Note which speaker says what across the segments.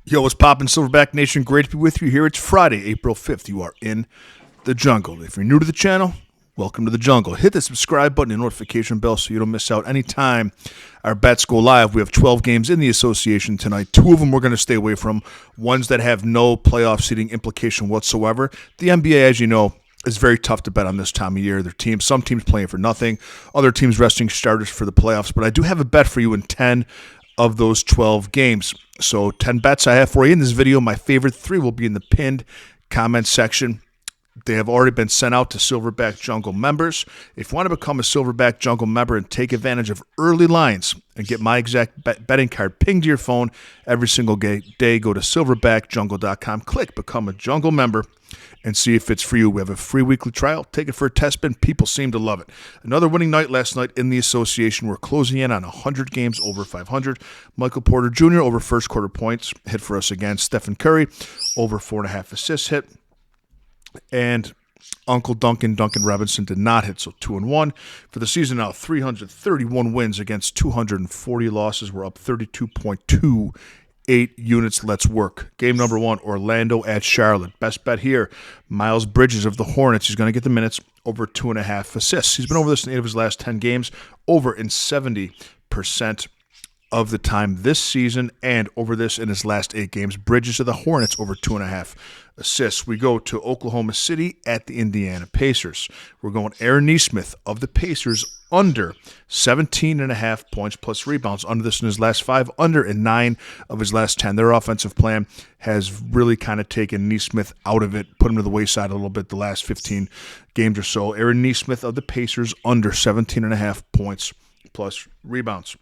Speaker 1: Yo, what's poppin', Silverback Nation? Great to be with you here. It's Friday, April 5th. You are in the jungle. If you're new to the channel, welcome to the jungle. Hit the subscribe button and notification bell so you don't miss out anytime our bets go live. We have 12 games in the association tonight. 2 of them we're going to stay away from, ones that have no playoff seeding implication whatsoever. The NBA, as you know, is very tough to bet on this time of year. Some teams playing for nothing, other teams resting starters for the playoffs. But I do have a bet for you in 10 of those 12 games. So 10 bets I have for you in this video. My favorite 3 will be in the pinned comment section. They have already been sent out to Silverback Jungle members. If you want to become a Silverback Jungle member and take advantage of early lines and get my exact betting card pinged to your phone every single day, go to silverbackjungle.com, click Become a Jungle member, and see if it's for you. We have a free weekly trial. Take it for a test spin. People seem to love it. Another winning night last night in the association. We're closing in on 100 games over 500. Michael Porter Jr. over first quarter points hit for us again. Stephen Curry over 4.5 assists hit. And Uncle Duncan Robinson did not hit, so 2-1. For the season now, 331 wins against 240 losses. We're up 32.28 units. Let's work. Game number 1, Orlando at Charlotte. Best bet here, Miles Bridges of the Hornets. He's going to get the minutes, over 2.5 assists. He's been over this in 8 of his last 10 games, over in 70% of the time this season, and over this in his last 8 games. Bridges of the Hornets over 2.5 assists. We go to Oklahoma City at the Indiana Pacers. We're going Aaron Nesmith of the Pacers under 17.5 points plus rebounds. Under this in his last 5, under in 9 of his last 10. Their offensive plan has really kind of taken Nesmith out of it, put him to the wayside a little bit the last 15 games or so. Aaron Nesmith of the Pacers under 17.5 points plus rebounds.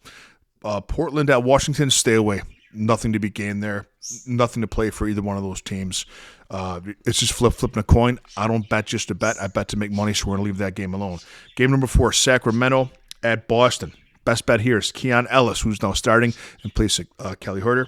Speaker 1: Portland at Washington, stay away. Nothing to be gained there. Nothing to play for either one of those teams. It's just flipping a coin. I don't bet just to bet. I bet to make money, so we're going to leave that game alone. Game number 4, Sacramento at Boston. Best bet here is Keon Ellis, who's now starting in place of Kelly Herter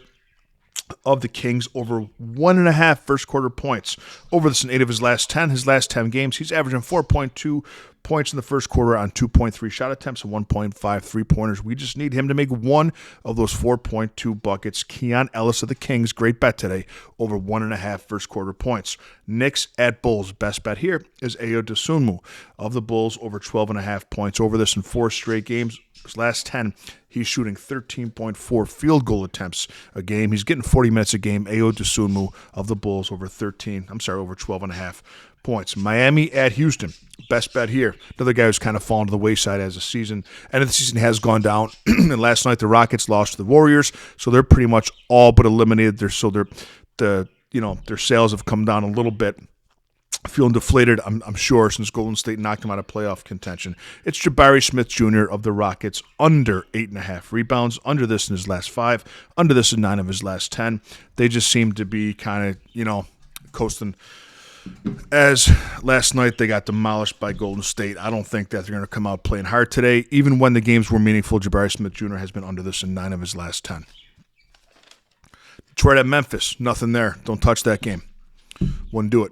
Speaker 1: of the Kings, over 1.5 first quarter points. Over this in 8 of his last 10. His last 10 games, he's averaging 4.2 points in the first quarter on 2.3 shot attempts and 1.5 three-pointers. We just need him to make one of those 4.2 buckets. Keon Ellis of the Kings, great bet today, over 1.5 first quarter points. Knicks at Bulls. Best bet here is Ayo Dosunmu of the Bulls, over 12.5 points. Over this in 4 straight games. His last 10, he's shooting 13.4 field goal attempts a game. He's getting 40 minutes a game. Ayo Dosunmu of the Bulls over 12.5 points. Miami at Houston. Best bet here. Another guy who's kind of fallen to the wayside as the season. End of the season has gone down. And last night the Rockets lost to the Warriors, so they're pretty much all but eliminated. Their sales have come down a little bit. Feeling deflated, I'm sure, since Golden State knocked him out of playoff contention. It's Jabari Smith Jr. of the Rockets, under 8.5 rebounds. Under this in his last 5. Under this in 9 of his last 10. They just seem to be kind of, coasting. As last night they got demolished by Golden State. I don't think that they're going to come out playing hard today. Even when the games were meaningful, Jabari Smith Jr. has been under this in 9 of his last 10. Detroit at Memphis, nothing there. Don't touch that game. Wouldn't do it.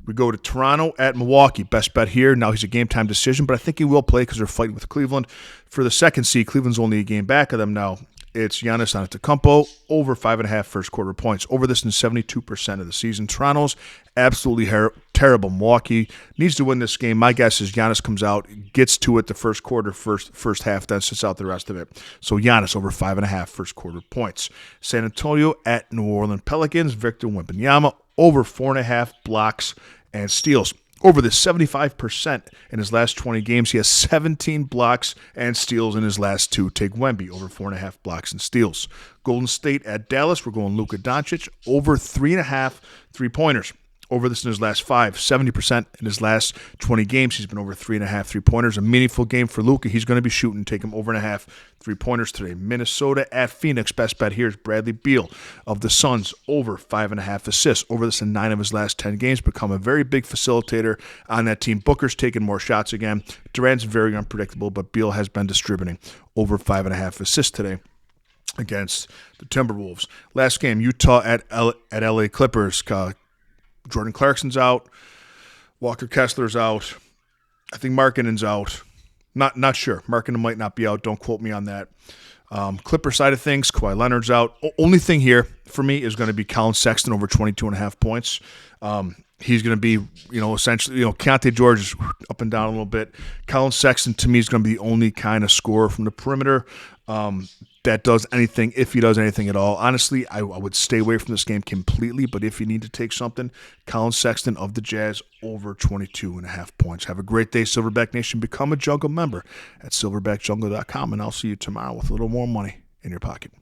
Speaker 1: We go to Toronto at Milwaukee. Best bet here. Now he's a game-time decision, but I think he will play because they're fighting with Cleveland. For the second seed, Cleveland's only a game back of them now. It's Giannis Antetokounmpo, over 5.5 first quarter points. Over this in 72% of the season. Toronto's absolutely terrible. Milwaukee needs to win this game. My guess is Giannis comes out, gets to it the first quarter, first half, then sits out the rest of it. So Giannis over 5.5 first quarter points. San Antonio at New Orleans Pelicans. Victor Wembanyama over 4.5 blocks and steals. Over the 75% in his last 20 games, he has 17 blocks and steals in his last 2. Take Wemby, over 4.5 blocks and steals. Golden State at Dallas, we're going Luka Doncic, over 3.5 three-pointers. Over this in his last 5, 70% in his last 20 games. He's been over 3.5 three-pointers. A meaningful game for Luka. He's going to be shooting. Take him over 1.5 three-pointers today. Minnesota at Phoenix. Best bet here is Bradley Beal of the Suns, over 5.5 assists. Over this in 9 of his last 10 games. Become a very big facilitator on that team. Booker's taking more shots again. Durant's very unpredictable, but Beal has been distributing over 5.5 assists today against the Timberwolves. Last game, Utah at LA Clippers. Jordan Clarkson's out. Walker Kessler's out. I think Markkanen's out. Not sure. Markkanen might not be out. Don't quote me on that. Clipper side of things, Kawhi Leonard's out. Only thing here for me is going to be Colin Sexton over 22.5 points. He's going to be, essentially, Keontae George is up and down a little bit. Colin Sexton, to me, is going to be the only kind of scorer from the perimeter that does anything, if he does anything at all. Honestly, I would stay away from this game completely, but if you need to take something, Colin Sexton of the Jazz over 22.5 points. Have a great day, Silverback Nation. Become a Jungle member at silverbackjungle.com, and I'll see you tomorrow with a little more money in your pocket.